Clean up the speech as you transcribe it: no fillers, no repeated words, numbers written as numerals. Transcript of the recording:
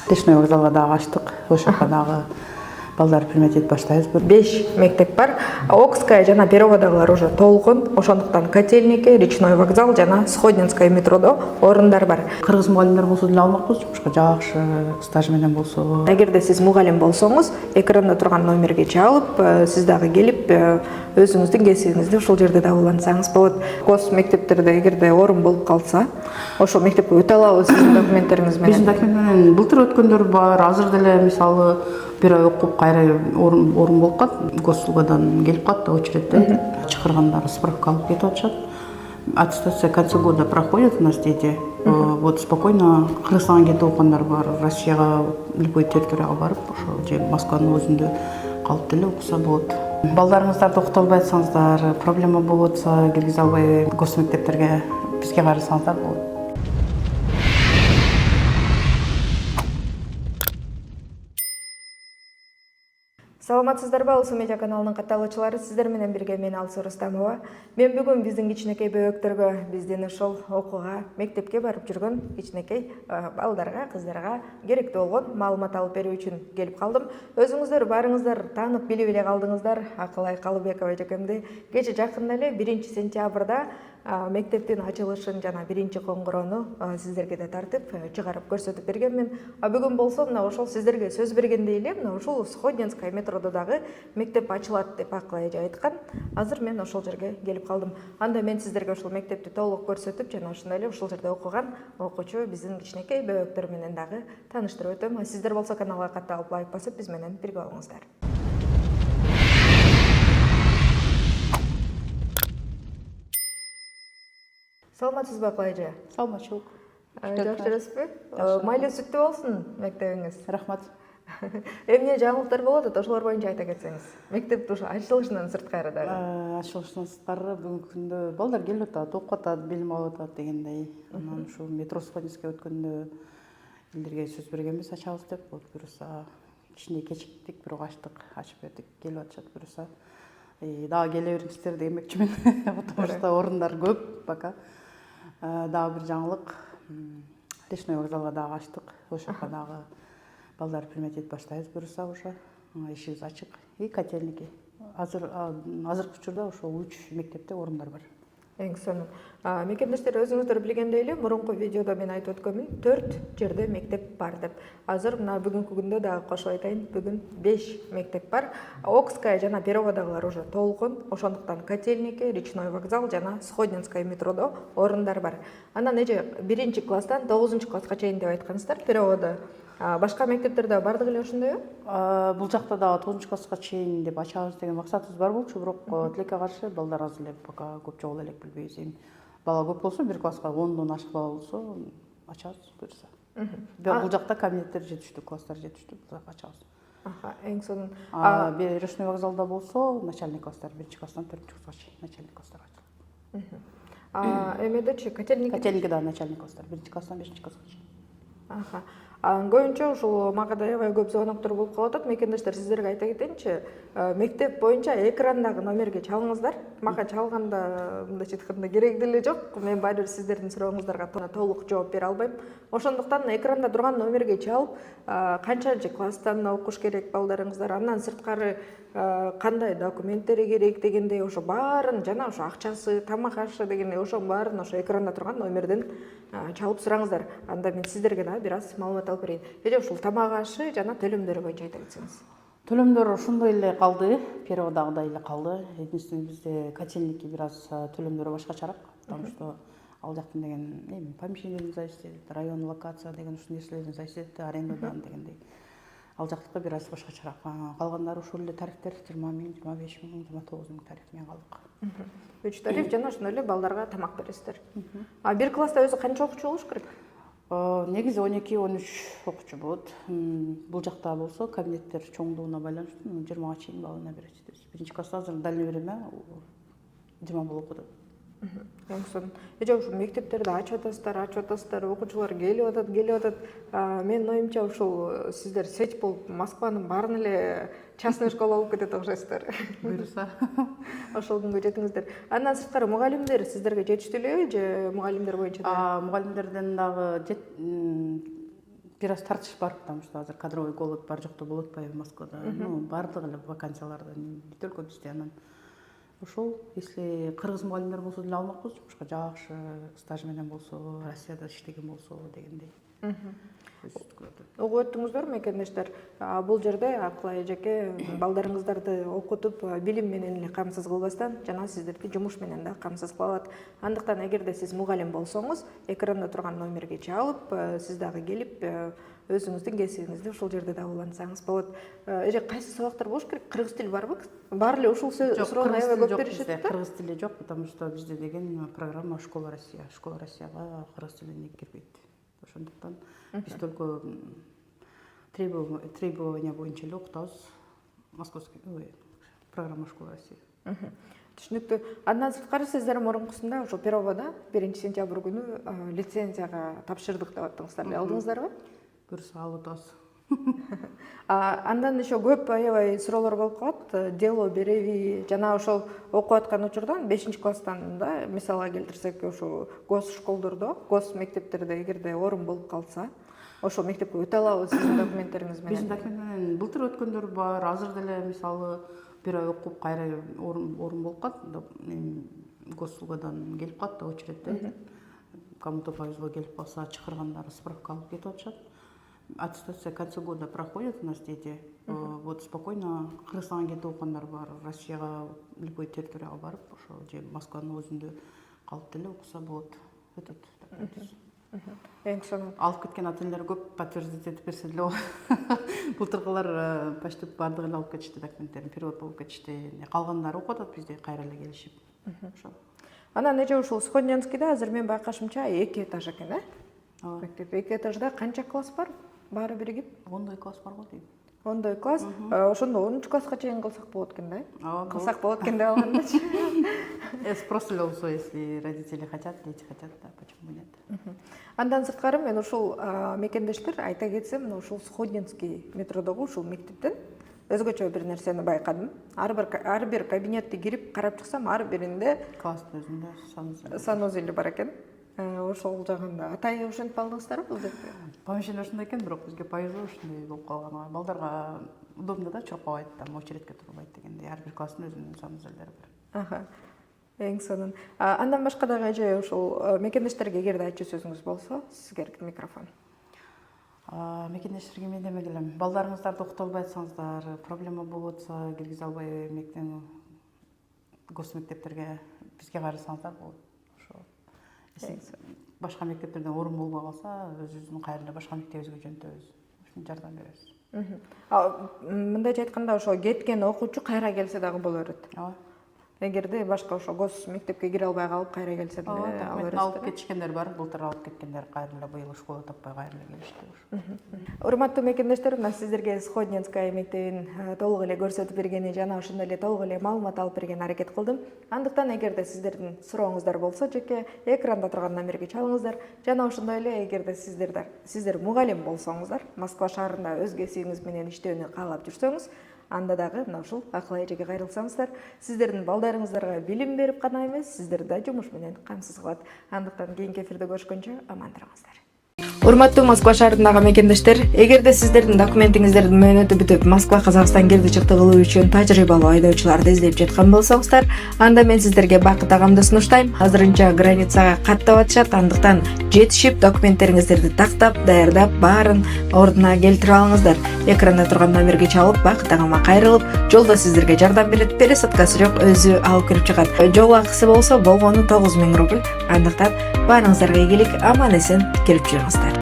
Речной вокзалга дагы ачтык. Ошол жака дагы балдар приматит баштайбыз. 5 мектеп бар. Окская жана Пероводагылар уже толкун. Ошондуктан Котельники, Речной вокзал жана Сходнинская метродо орундар бар. Кыргыз мугалимдер болсо деле алмакпыз, жумушка жакшы стаж менен болсо. Эгерде сиз мугалим болсоңуз, экранда турган номерге чалып, сиз дагы келип өзүңүздүн кесибиңизди ушул жерде да улантсаңыз болот. Гос мектептерде эгерде орун болуп калса, ошол мектепке өтө алабыз сиздин документтериңиз менен. Биздин документ менен былтыр өткөндөр бар, азыр деле мисалы бир ай окуп кайра орун болуп калат, госуслугадан келип калат да очередде чакыргандар справка алып кетип атышат. Аттестация к концу года проходит у нас дети. Вот спокойно Кыргызстанга кетип окугандар бар, Россияга любой территорияга барып, ошо же Москванын өзүндө калып деле окуса болот. Балдарыңыздарды окута албай атсаңыздар, проблема болуп атса, киргизе албай гос мектептерге бизге кайрылсаңыздар болот. Саламатсыздарбы, Алсу медиа каналынын катталуучулары, сиздер менен бирге мен Алсу Рустамова. Мен бүгүн биздин кичинекей бөбөктөргө, биздин ошол окууга, мектепке барып жүргөн кичинекей балдарга, кыздарга керектүү болгон маалымат алып берүү үчүн келип калдым. Өзүңүздөр баарыңыздар таанып билип эле калдыңыздар Акылай Калыбекова эжекемди. Кече жакында эле 1-сентябрда мектептин ачылышын жана 1-коңгуроону сиздерге да тартып чыгарып көрсөтүп бергенмин. Бүгүн болсо мына ошол сиздерге сөз бергендей эле мына ушул Сходнинская метродо дагы мектеп ачылат деп Акылай эже айткан. Азыр мен ошол жерге келип калдым. Анда мен сиздерге ушул мектепти толук көрсөтүп жана ошондой эле ушул жерде окуган окуучу биздин кичинекей бөбөктөр менен дагы тааныштырып өтөм. Сиздер болсо каналга катталып лайк басып биз менен бирге болуңуздар. Саламатсызбы Акылай эже? Саламатчылык. Жакшы жүрөсүзбү? Майлуу сүттүү болсун мектебиңиз. Рахмат. Эмне жаңылыктар болуп атат, ошолор боюнча айта кетсеңиз. Мектептин ушу ачылышынан сырткары дагы. Ачылышынан сырткары бүгүнкү күндө балдар келип атат, окуп атат, билим алып атат дегендей. Анан ушу метро Сходнинская өткөндө элдерге сөз бергенбиз, ачабыз деп. Вот буюрса кичине кечиктик, бирок ачтык, ачып бердик, келип атышат буюрса. Дагы келе бериңиздер демекчимин, потому что орундар көп пока. Дагы бир жаңылык, Речной вокзалга дагы ачтык, ошол жака дагы балдар приматит баштайбыз буюрса уже, ишибиз ачык. И Котельники. Азыркы учурда ошол 3 мектепте орундар бар. Эң сонун. Мекендештер, өзүңүздөр билгендей эле, мурунку видеодо мен айтып өткөнмүн, 4 жерде мектеп бар деп. Азыр мына бүгүнкү күндө дагы кошуп айтайын, бүгүн 5 мектеп бар. Окская жана Пероводагылар уже толкун. Ошондуктан Котельники, Речной вокзал жана Сходнинская метродо орундар бар. Анан эже 1-класстан 9-класска чейин деп айткансыздар, Пероводо. Башка мектептерде бардык эле ошондойбу? Бул жакта дагы 9-класска чейин деп ачабыз деген максатыбыз бар болчу, бирок тилекке каршы балдар аз эле, пока көп жок элек билбейбиз. Эми бала көп болсо, 1 класска 10дон ашык бала болсо, ачабыз буюрса. Бул жакта кабинеттер жетиштүү, класстар жетиштүү, бул жакка ачабыз. Эң сонун. Речной вокзалда болсо, начальный класстар 1-класстан 4-класска чейин начальный класстар ачылат. Эмедечи Котельники? Котельники да начальный класстар 1-класстан 5-класска чейин. Көбүнчө ушул мага да аябай көп звоноктор болуп калып атат. Мекендештер, сиздерге айта кетейинчи, мектеп боюнча экрандагы номерге чалыңыздар. Мага чалганда мындайча айтканда кереги деле жок. Мен баары бир сиздердин сурооңуздарга толук жооп бере албайм. Ошондуктан экранда турган номерге чалып, канчанчы класстан окуш керек балдарыңыздар, андан сырткары кандай документтери керек дегендей, ошо баарын жана ошо акчасы, тамак ашы дегендей, ошонун баарын ошо экранда турган номерден чалып сураңыздар. Анда мен сиздерге да бир аз маалымат алып берейин. Эже ушул тамак ашы жана төлөмдөрү боюнча айта кетсеңиз. Төлөмдөр ошондой эле калды, Пероводагыдай эле калды. Единственное, бизде Котельники бир аз төлөмдөрү башкачараак, потому что ал жактан деген помещениеден зависит этет, район, локация деген ушул нерселерден зависит этет, арендадан дегендей. Ал жактыкы бир аз башкачараак. Калгандары ошол эле тарифтер 20 000, 25 000, 29 000 тариф менен калдык. 3 тариф жана ошондой эле балдарга тамак бересиздер. Бир класста өзү канча окуучу болуш керек? Негизи 12-13 окуучу болот. Бул жакта болсо кабинеттер чоңдугуна байланыштуу 20га чейин баланы берет. 1-класста азыр дальний время 20 бала окутат. Эң сонун. Эже ушул мектептерди ачып атасыздар, окуучулар келип атат. Менин оюмча ушул сиздер сеть болуп Москванын баарын эле частный школа болуп кетет окшойсуздар. Буюрса. Ошол күнгө жетиңиздер. Андан сырткары мугалимдер сиздерге жетиштүү элеби же мугалимдер боюнча да? Мугалимдерден дагы бир аз тартыш бар, потому что азыр кадровый голод бар жокто болуп атпайбы Москвада. Ну, баардыгы эле вакансияларда бүт өлкө бизде. Анан ошол если кыргыз мугалимдер болсо деле алмакпыз, жумушка жакшы стаж менен болсо, Россияда иштеген болсо дегендей. Угуп өттүңүздөр мекендештер, бул жерде Акылай эжеке балдарыңыздарды окутуп, билим менен эле камсыз кылбастан жана сиздерди жумуш менен да камсыз кыла алат. Андыктан эгерде сиз мугалим болсоңуз, экранда турган номерге чалып, сиз дагы келип өзүңүздүн кесибиңизди ушул жерде да улантсаңыз болот. Эже кайсы сабактар болуш керек? Кыргыз тили барбы? Баары эле ушул суроону аябай көп беришет да. Кыргыз тили жок, потому что бизде деген программа Школа Россия. Школа Россияга кыргыз тили кирбейт. Ошондуктан биз только требования боюнча эле окутабыз. Московский программа Школа Россия. Түшүнүктүү. Андан сырткары сиздер мурункусунда ошо Перовода 1-сентябрь күнү лицензияга тапшырдык деп аттыңыздар. Алдыңыздарбы? Буюрса алып атабыз. Андан еще көп аябай суроолор болуп калат. Дело береби жана ошол окуп аткан учурдан 5-класстан да мисалга келтирсек, ошо гос школдордо, гос мектептерде эгерде орун болуп калса, ошол мектепке өтө алабыз сиздин документтериңиз менен. Биздин документ менен былтыр өткөндөр бар, азыр деле мисалы бир ай окуп кайра орун болуп калат. Госугадан келип калат да очередде. Кому-то повезло келип калса, чакыргандар справка алып кетип атышат. Аттестация в конце года проходит у нас дети. Вот спокойно Кыргызстанга кетип окугандар бар, Россияга любой территорияга барып, ошо же Москванын өзүндө калып деле окуса болот. Эң сонун. Алып кеткен ата-энелер көп подтверждать этип берсе деле болот. Былтыркылар почти баардыгы эле алып кетишти документтерин, перевод болуп кетишти. Калгандары окуп атат бизде кайра эле келишип. Ошо. Анан эже ушул Сходнянскийде азыр мен байкашымча 2 этаж экен, Мектеп 2 этажда канча класс бар? Баары биригип? 10 класс бар го дейм. 10 класс. Ошондо 10-класска чейин кылсак болот экен да? Кылсак болот экен деп алгандачы. Спрос эле болсо, если родители хотят, дети хотят, да, почему нет? Андан сырткары мен ушул мекендештер айта кетсем, ушул Сходнянский метродогу ушул мектептен өзгөчө бир нерсени байкадым. Ар бир кабинетти кирип карап чыксам, ар биринде Класстын өзүндө санузел бар экен. Ошол жагында атайы ошентип алдыңыздарбы бул жерде? Помещение ошондой экен, бирок бизге повезло ушундай болуп калган. Балдарга удобно да, чуркабайт, там очередке турбайт дегендей. Ар бир класстын өзүнүн санузелдери бар. Эң сонун. Андан башка дагы эже ушул мекендештерге эгерде айтчу сөзүңүз болсо, сизге эркин микрофон. Мекендештерге мен деме келем. Балдарыңыздарды окута албай атсаңыздар, проблема болуп атса, киргизе албай гос мектептерге бизге кайрылсаңыздар болот. Башка мектептерден орун болбой калса, өзүбүздүн кайра эле башка мектебибизге жөнөтөбүз. Ушуну жардам беребиз. Мындайча айтканда, ошо кеткен окуучу кайра келсе дагы боло берет. Ооба. Эгерде башка ошо гос мектепке кире албай калып кайра келсе деле ала берет. Алып кетишкендер бар, былтыр алып кеткендер кайра эле быйыл школа таппай кайра эле келишти. Урматтуу мекендештер, мына сиздерге Сходнянская мектебин толук эле көрсөтүп бергени жана ошондой эле толук эле маалымат алып берген аракет кылдым. Андыктан эгерде сиздердин сурооңуздар болсо, жеке экранда турган номерге чалыңыздар. Жана ошондой эле эгерде сиздер мугалим болсоңуздар, Москва шаарында өз кесибиңиз менен иштөөнү каалап жүрсөңүз, анда дагы мына ушул Акылай эжеге кайрылсаңыздар, сиздердин балдарыңыздарга билим берип гана эмес, сиздерди да жумуш менен камсыз кылат. Андыктан кийинки эфирде көрүшкөнчө аман туруңуздар. Урматтуу Москва шаарындагы мекендештер, эгерде сиздердин документиңиздердин мөөнөтү бүтүп, Москва Казакстан кирди чыкты кылуу үчүн тажрыйбалуу айдоочуларды издеп жаткан болсоңуздар, анда мен сиздерге бакыт агамды сунуштайм. Азырынча границага каттап атышат, андыктан жетишип документтериңиздерди тактап, даярдап, баарын ордуна келтирип алыңыздар. Экранда турган номерге чалып, бакыт агама кайрылып, жолдо сиздерге жардам берет. Пересадкасы жок, өзү алып кирип чыгат. Жол акысы болсо болгону 9000 рубль. Андыктан баарыңыздарга ийгилик, аман эсен келип жүрүңүздөр.